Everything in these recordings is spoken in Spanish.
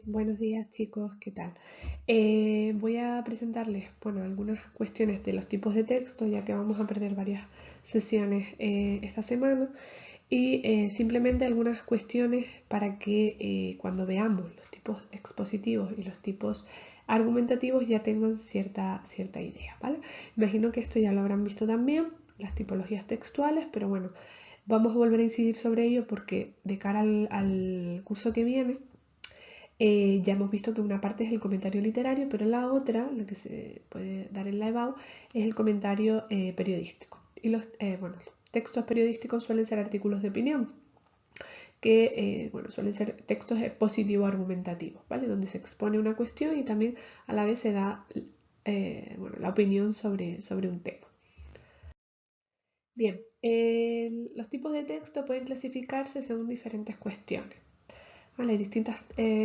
Buenos días chicos, ¿qué tal? Voy a presentarles, algunas cuestiones de los tipos de texto, ya que vamos a perder varias sesiones esta semana, y simplemente algunas cuestiones para que cuando veamos los tipos expositivos y los tipos argumentativos ya tengan cierta idea, ¿vale? Imagino que esto ya lo habrán visto también, las tipologías textuales, pero bueno, vamos a volver a incidir sobre ello porque de cara al curso que viene, ya hemos visto que una parte es el comentario literario, pero la otra, la que se puede dar en la EBAU, es el comentario periodístico. Y los textos periodísticos suelen ser artículos de opinión, que suelen ser textos positivo-argumentativos, ¿vale? Donde se expone una cuestión y también a la vez se da la opinión sobre un tema. Bien, los tipos de texto pueden clasificarse según diferentes cuestiones. ¿Vale? Hay distintas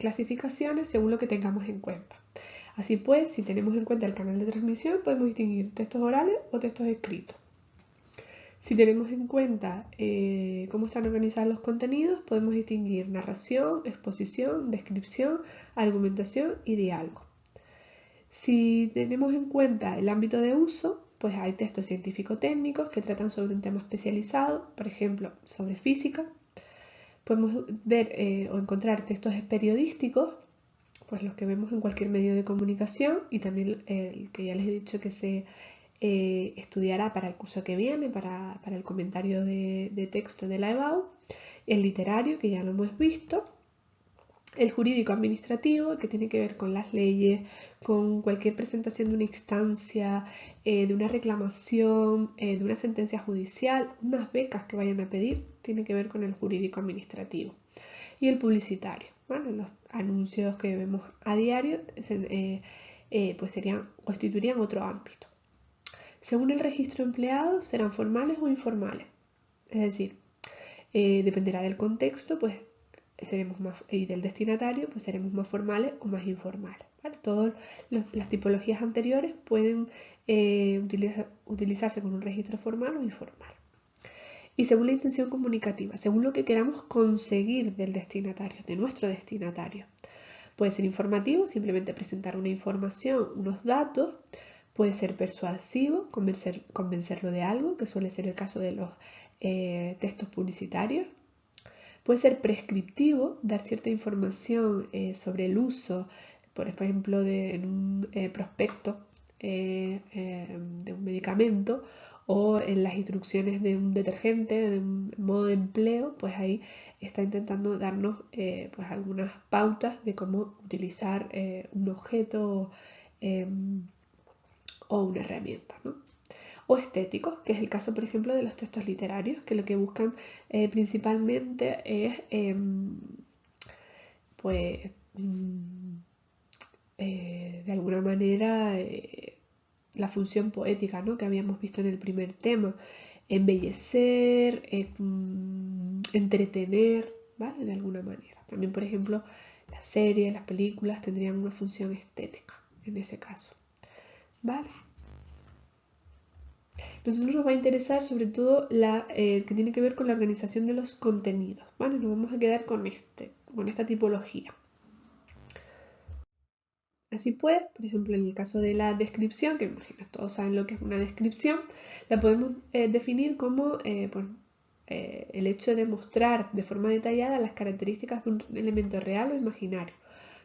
clasificaciones según lo que tengamos en cuenta. Así pues, si tenemos en cuenta el canal de transmisión, podemos distinguir textos orales o textos escritos. Si tenemos en cuenta cómo están organizados los contenidos, podemos distinguir narración, exposición, descripción, argumentación y diálogo. Si tenemos en cuenta el ámbito de uso, pues hay textos científico-técnicos que tratan sobre un tema especializado, por ejemplo, sobre física. Podemos ver o encontrar textos periodísticos, pues los que vemos en cualquier medio de comunicación, y también el que ya les he dicho que se estudiará para el curso que viene, para el comentario de texto de la EBAU, el literario, que ya lo hemos visto, el jurídico administrativo, que tiene que ver con las leyes, con cualquier presentación de una instancia, de una reclamación, de una sentencia judicial, unas becas que vayan a pedir, tiene que ver con el jurídico administrativo. Y el publicitario, ¿vale? Los anuncios que vemos a diario pues constituirían otro ámbito. Según el registro empleado, serán formales o informales. Es decir, dependerá del contexto, pues seremos más, y del destinatario, pues seremos más formales o más informales. ¿Vale? Todas las tipologías anteriores pueden utilizarse con un registro formal o informal. Y según la intención comunicativa, según lo que queramos conseguir del destinatario, de nuestro destinatario. Puede ser informativo, simplemente presentar una información, unos datos. Puede ser persuasivo, convencerlo de algo, que suele ser el caso de los textos publicitarios. Puede ser prescriptivo, dar cierta información sobre el uso, por ejemplo, en un prospecto de un medicamento o en las instrucciones de un detergente, de un modo de empleo, pues ahí está intentando darnos pues algunas pautas de cómo utilizar un objeto eh, o una herramienta, ¿no? O estéticos, que es el caso, por ejemplo, de los textos literarios, que lo que buscan principalmente es, pues, de alguna manera, la función poética, ¿no? Que habíamos visto en el primer tema, embellecer, entretener, ¿vale? De alguna manera. También, por ejemplo, las series, las películas tendrían una función estética en ese caso, ¿vale? Nosotros nos va a interesar sobre todo la que tiene que ver con la organización de los contenidos, ¿vale? Nos vamos a quedar con esta tipología. Así pues, por ejemplo, en el caso de la descripción, que imagino todos saben lo que es una descripción, la podemos definir como el hecho de mostrar de forma detallada las características de un elemento real o imaginario.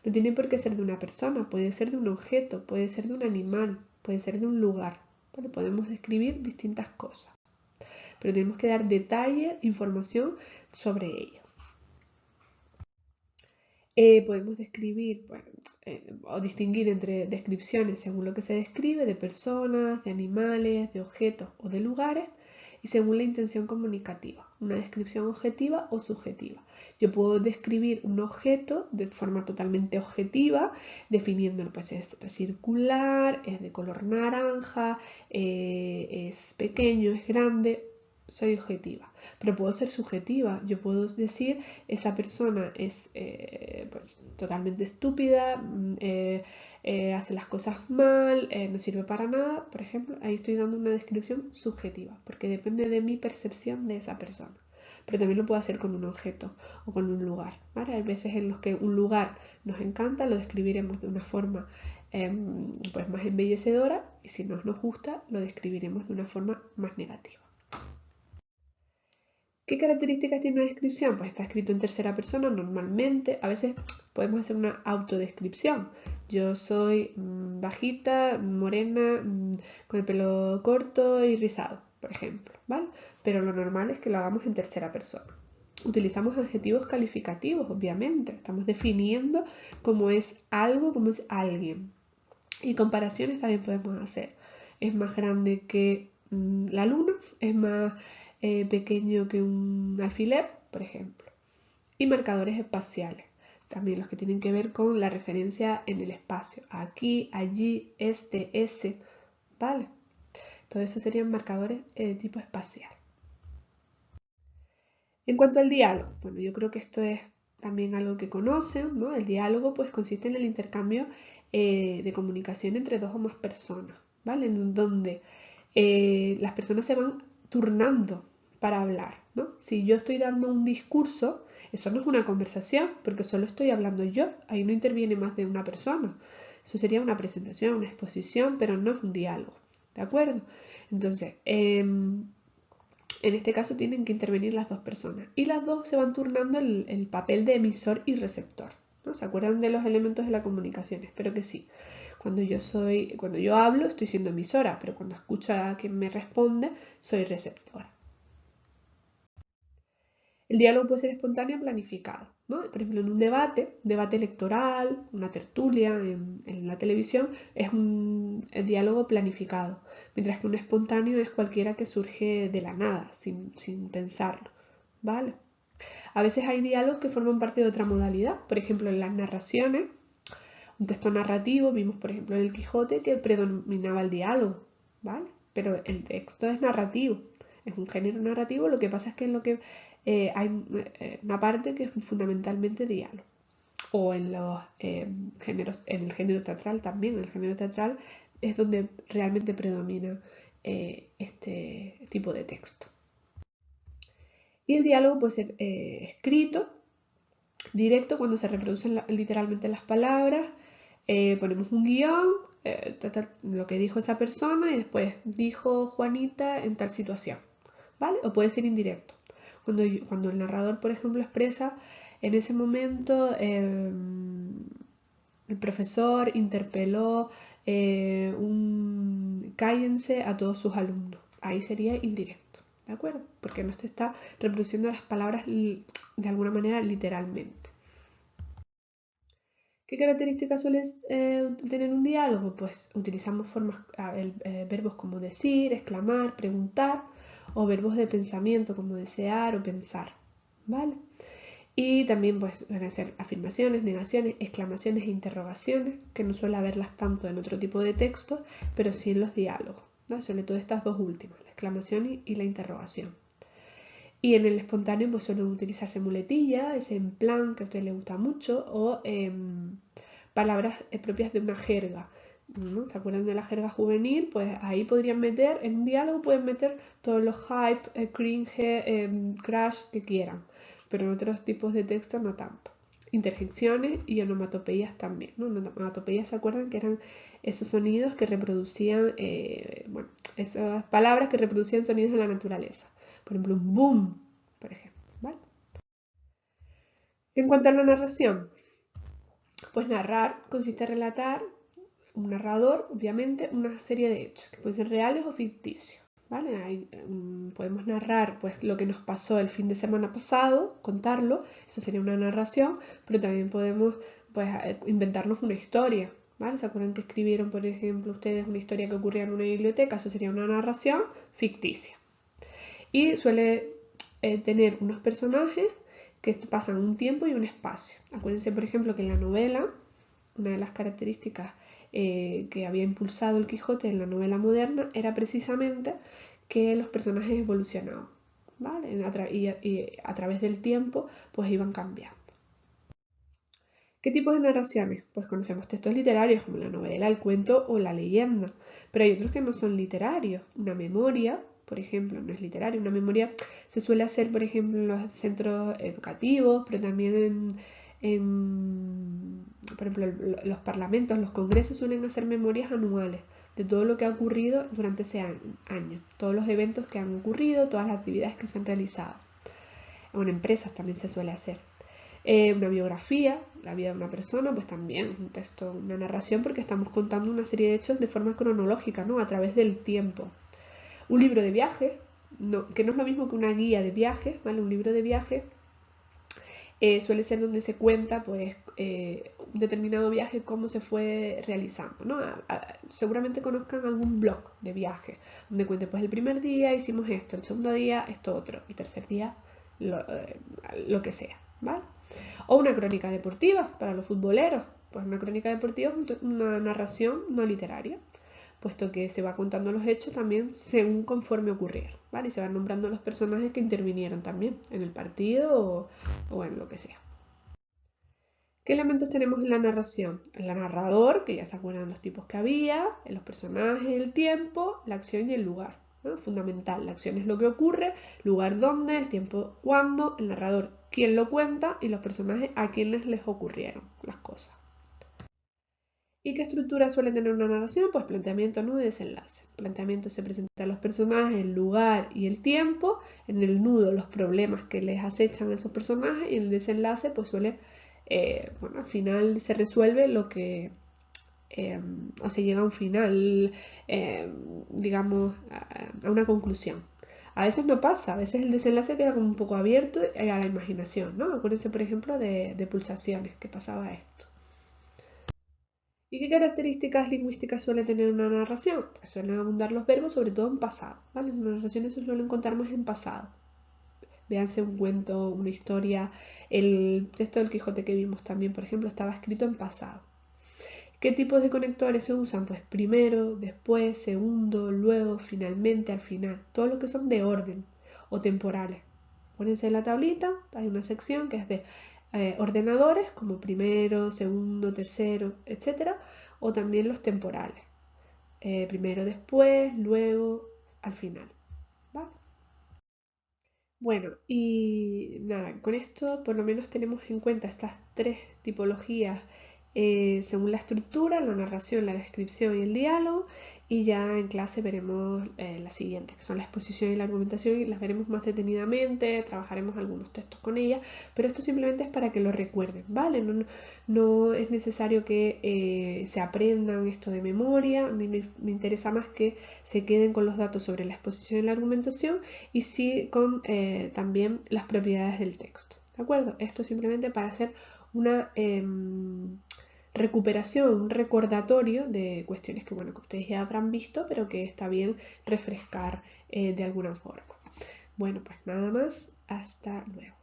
No tiene por qué ser de una persona, puede ser de un objeto, puede ser de un animal, puede ser de un lugar. ¿Vale? Podemos describir distintas cosas, pero tenemos que dar detalle, información sobre ello. Podemos describir o distinguir entre descripciones según lo que se describe de personas, de animales, de objetos o de lugares y según la intención comunicativa, una descripción objetiva o subjetiva. Yo puedo describir un objeto de forma totalmente objetiva, definiéndolo, pues es circular, es de color naranja, es pequeño, es grande, soy objetiva, pero puedo ser subjetiva. Yo puedo decir esa persona es pues, totalmente estúpida, hace las cosas mal, no sirve para nada, por ejemplo. Ahí estoy dando una descripción subjetiva, porque depende de mi percepción de esa persona. pero también lo puedo hacer con un objeto o con un lugar, ¿vale? Hay veces en los que un lugar nos encanta, lo describiremos de una forma pues más embellecedora, y si no nos gusta, lo describiremos de una forma más negativa. ¿Qué características tiene una descripción? Pues está escrito en tercera persona normalmente. A veces podemos hacer una autodescripción. Yo soy bajita, morena, con el pelo corto y rizado, por ejemplo, ¿vale? Pero lo normal es que lo hagamos en tercera persona. Utilizamos adjetivos calificativos, obviamente. Estamos definiendo cómo es algo, cómo es alguien. Y comparaciones también podemos hacer. Es más grande que la luna, es más pequeño que un alfiler, por ejemplo. Y marcadores espaciales, también los que tienen que ver con la referencia en el espacio. Aquí, allí, este, ese, ¿vale? Todo eso serían marcadores de tipo espacial. En cuanto al diálogo, bueno, yo creo que esto es también algo que conocen, ¿no? El diálogo pues consiste en el intercambio de comunicación entre dos o más personas, ¿vale? En donde las personas se van turnando para hablar, ¿no? Si yo estoy dando un discurso, eso no es una conversación, porque solo estoy hablando yo, ahí no interviene más de una persona. Eso sería una presentación, una exposición, pero no es un diálogo, ¿de acuerdo? Entonces, en este caso tienen que intervenir las dos personas y las dos se van turnando el papel de emisor y receptor, ¿no? ¿Se acuerdan de los elementos de la comunicación? Espero que sí. Cuando yo hablo estoy siendo emisora, pero cuando escucho a quien me responde soy receptora. El diálogo puede ser espontáneo o planificado, ¿no? Por ejemplo, en un debate electoral, una tertulia en la televisión, es un diálogo planificado, mientras que un espontáneo es cualquiera que surge de la nada, sin pensarlo, ¿vale? A veces hay diálogos que forman parte de otra modalidad, por ejemplo, en las narraciones, un texto narrativo, vimos por ejemplo en el Quijote que predominaba el diálogo, ¿vale? Pero el texto es narrativo, es un género narrativo, lo que pasa es que hay una parte que es fundamentalmente diálogo. O en los géneros, en el género teatral también, en el género teatral es donde realmente predomina este tipo de texto. Y el diálogo puede ser escrito, directo, cuando se reproducen literalmente las palabras, ponemos un guión, lo que dijo esa persona y después dijo Juanita en tal situación, ¿vale? O puede ser indirecto. Cuando el narrador, por ejemplo, expresa en ese momento el profesor interpeló cállense a todos sus alumnos. Ahí sería indirecto, ¿de acuerdo? Porque no se está reproduciendo las palabras de alguna manera literalmente. ¿Qué características suele tener un diálogo? Pues utilizamos verbos como decir, exclamar, preguntar, o verbos de pensamiento como desear o pensar, ¿vale? Y también pues pueden ser afirmaciones, negaciones, exclamaciones e interrogaciones, que no suele haberlas tanto en otro tipo de textos, pero sí en los diálogos, ¿no? Sobre todo estas dos últimas, la exclamación y la interrogación. Y en el espontáneo pues suelen utilizarse muletillas, ese en plan que a usted le gusta mucho, o palabras propias de una jerga, ¿no? ¿Se acuerdan de la jerga juvenil? Pues ahí podrían meter, en un diálogo pueden meter todos los hype, cringe, crash que quieran, pero en otros tipos de texto no tanto. Interjecciones y onomatopeyas también, ¿no? Onomatopeyas, ¿se acuerdan? Que eran esos sonidos que reproducían, esas palabras que reproducían sonidos de la naturaleza. Por ejemplo, un boom, por ejemplo, ¿vale? En cuanto a la narración, pues narrar consiste en relatar, un narrador, obviamente, una serie de hechos, que pueden ser reales o ficticios, ¿vale? Podemos narrar pues lo que nos pasó el fin de semana pasado, contarlo, eso sería una narración, pero también podemos pues inventarnos una historia, ¿vale? ¿Se acuerdan que escribieron, por ejemplo, ustedes una historia que ocurría en una biblioteca? Eso sería una narración ficticia. Y suele tener unos personajes que pasan un tiempo y un espacio. Acuérdense, por ejemplo, que en la novela, una de las características que había impulsado el Quijote en la novela moderna era precisamente que los personajes evolucionaban, ¿vale? Y a través del tiempo pues iban cambiando. ¿Qué tipos de narraciones? Pues conocemos textos literarios como la novela, el cuento o la leyenda, pero hay otros que no son literarios. Una memoria, por ejemplo, no es literario. Una memoria se suele hacer, por ejemplo, en los centros educativos, pero también por ejemplo, los parlamentos, los congresos suelen hacer memorias anuales de todo lo que ha ocurrido durante ese año, todos los eventos que han ocurrido, todas las actividades que se han realizado. En empresas también se suele hacer. Una biografía, la vida de una persona, pues también es un texto, una narración, porque estamos contando una serie de hechos de forma cronológica, ¿no? A través del tiempo. Un libro de viajes, que no es lo mismo que una guía de viajes, ¿vale? Un libro de viajes suele ser donde se cuenta, pues, un determinado viaje, cómo se fue realizando, ¿no? Seguramente conozcan algún blog de viaje, donde cuente, pues, el primer día hicimos esto, el segundo día esto otro, el tercer día lo que sea, ¿vale? O una crónica deportiva para los futboleros. Pues una crónica deportiva es una narración no literaria, puesto que se va contando los hechos también según conforme ocurrieron, ¿vale? Y se van nombrando los personajes que intervinieron también en el partido o en lo que sea. ¿Qué elementos tenemos en la narración? El narrador, que ya se acuerdan los tipos que había, los personajes, el tiempo, la acción y el lugar, ¿no? Fundamental, la acción es lo que ocurre, lugar dónde, el tiempo cuándo, el narrador quién lo cuenta y los personajes a quienes les ocurrieron las cosas. ¿Y qué estructura suele tener una narración? Pues planteamiento, nudo y desenlace. El planteamiento se presenta a los personajes, el lugar y el tiempo. En el nudo, los problemas que les acechan a esos personajes. Y en el desenlace, pues suele, bueno, al final se resuelve lo que, o se llega a un final, digamos, a una conclusión. A veces no pasa, a veces el desenlace queda como un poco abierto a la imaginación, ¿no? Acuérdense, por ejemplo, de Pulsaciones, que pasaba esto. ¿Y qué características lingüísticas suele tener una narración? Pues suelen abundar los verbos, sobre todo en pasado, ¿vale? Las narraciones se suelen contar más en pasado. Véanse un cuento, una historia. El texto del Quijote que vimos también, por ejemplo, estaba escrito en pasado. ¿Qué tipos de conectores se usan? Pues primero, después, segundo, luego, finalmente, al final. Todo lo que son de orden o temporales. Pónganse en la tablita, hay una sección que es de ordenadores, como primero, segundo, tercero, etc. O también los temporales. Primero, después, luego, al final. ¿Va? Bueno, y nada, con esto por lo menos tenemos en cuenta estas tres tipologías según la estructura, la narración, la descripción y el diálogo, y ya en clase veremos las siguientes, que son la exposición y la argumentación, y las veremos más detenidamente, trabajaremos algunos textos con ellas, pero esto simplemente es para que lo recuerden, ¿vale? No es necesario que se aprendan esto de memoria, a mí me interesa más que se queden con los datos sobre la exposición y la argumentación, y sí con también las propiedades del texto, ¿de acuerdo? Esto simplemente para hacer una recuperación, un recordatorio de cuestiones que, bueno, que ustedes ya habrán visto, pero que está bien refrescar de alguna forma. Bueno, pues nada más, hasta luego.